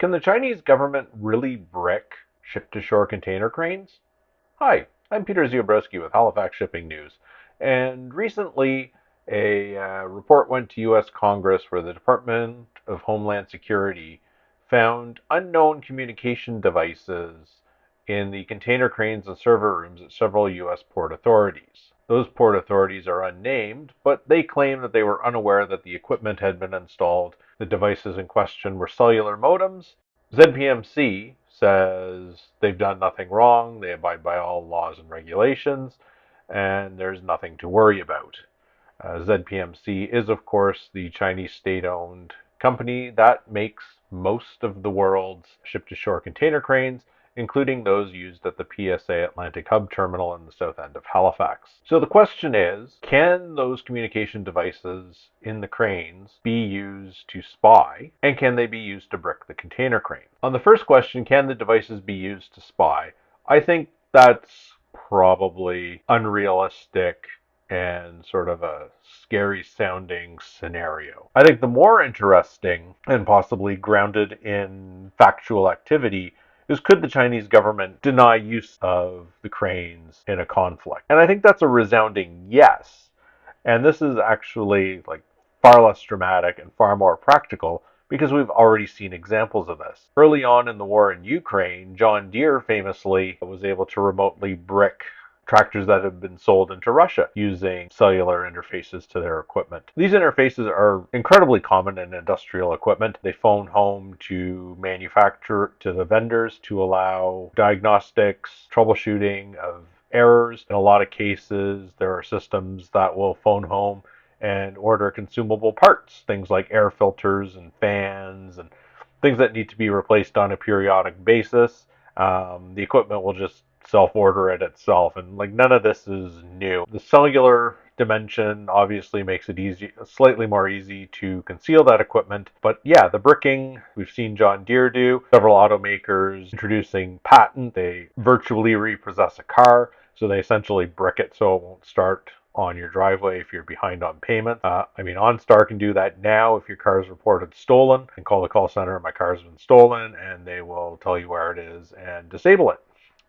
Can the Chinese government really brick ship-to-shore container cranes? Hi, I'm Peter Ziobrowski with Halifax Shipping News. And recently, a report went to U.S. Congress where the Department of Homeland Security found unknown communication devices in the container cranes and server rooms at several U.S. port authorities. Those port authorities are unnamed, but they claim that they were unaware that the equipment had been installed. The devices in question were cellular modems. ZPMC says they've done nothing wrong, they abide by all laws and regulations, and there's nothing to worry about. ZPMC is, of course, the Chinese state-owned company that makes most of the world's ship-to-shore container cranes, including those used at the PSA Atlantic Hub terminal in the south end of Halifax. So the question is, can those communication devices in the cranes be used to spy, and can they be used to brick the container crane? On the first question, can the devices be used to spy? I think that's probably unrealistic and sort of a scary sounding scenario. I think the more interesting and possibly grounded in factual activity is, could the Chinese government deny use of the cranes in a conflict? And I think that's a resounding yes. And this is actually like far less dramatic and far more practical because we've already seen examples of this. Early on in the war in Ukraine, John Deere famously was able to remotely brick tractors that have been sold into Russia using cellular interfaces to their equipment. These interfaces are incredibly common in industrial equipment. They phone home to manufacturer, to the vendors to allow diagnostics, troubleshooting of errors. In a lot of cases, there are systems that will phone home and order consumable parts, things like air filters and fans and things that need to be replaced on a periodic basis. The equipment will just self-order it itself, and like none of this is new. The cellular dimension obviously makes it slightly more easy to conceal that equipment, but yeah, the bricking we've seen John Deere do, several automakers introducing patent. They virtually repossess a car, so they essentially brick it so it won't start on your driveway if you're behind on payment. OnStar can do that now. If your car is reported stolen, and call the call center, my car's been stolen, and they will tell you where it is and disable it,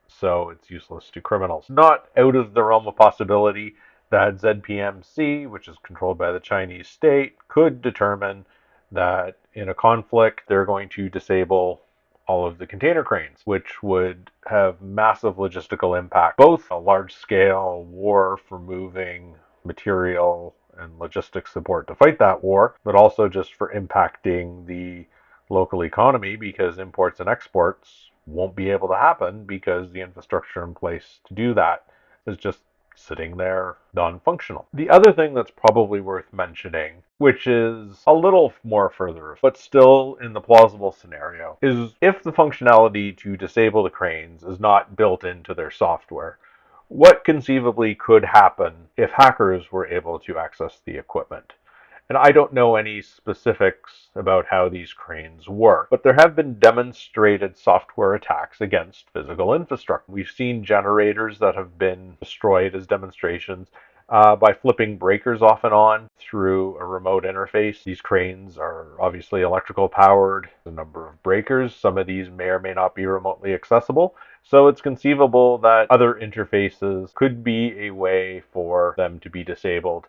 so it's useless to criminals. Not out of the realm of possibility that ZPMC, which is controlled by the Chinese state, could determine that in a conflict they're going to disable all of the container cranes, which would have massive logistical impact, both a large-scale war for moving material and logistics support to fight that war, but also just for impacting the local economy, because imports and exports won't be able to happen because the infrastructure in place to do that is just sitting there non-functional. The other thing that's probably worth mentioning, which is a little more further, but still in the plausible scenario, is if the functionality to disable the cranes is not built into their software, what conceivably could happen if hackers were able to access the equipment? And I don't know any specifics about how these cranes work, but there have been demonstrated software attacks against physical infrastructure. We've seen generators that have been destroyed as demonstrations by flipping breakers off and on through a remote interface. These cranes are obviously electrical powered, a number of breakers. Some of these may or may not be remotely accessible. So it's conceivable that other interfaces could be a way for them to be disabled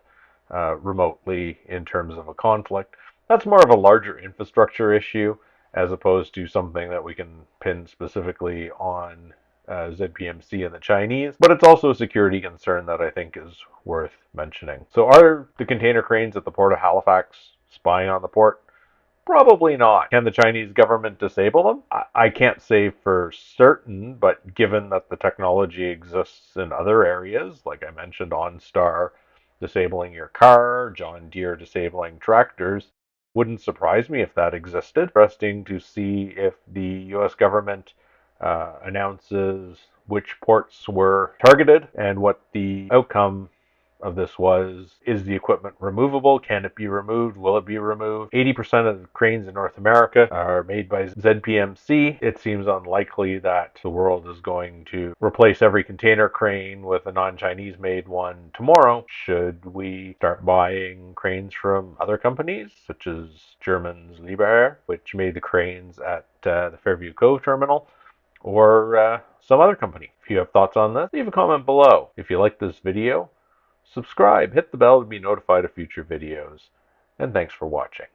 remotely in terms of a conflict. That's more of a larger infrastructure issue as opposed to something that we can pin specifically on ZPMC and the Chinese, but it's also a security concern that I think is worth mentioning. So are the container cranes at the port of Halifax spying on the port? Probably not. Can the Chinese government disable them? I can't say for certain, but given that the technology exists in other areas, like I mentioned, OnStar disabling your car, John Deere disabling tractors, wouldn't surprise me if that existed. Interesting to see if the U.S. government announces which ports were targeted and what the outcome of this was, is the equipment removable? Can it be removed? Will it be removed? 80% of the cranes in North America are made by ZPMC. It seems unlikely that the world is going to replace every container crane with a non-Chinese made one tomorrow. Should we start buying cranes from other companies, such as German's Liebherr, which made the cranes at the Fairview Cove terminal, or some other company? If you have thoughts on this, leave a comment below. If you like this video, subscribe, hit the bell to be notified of future videos, and thanks for watching.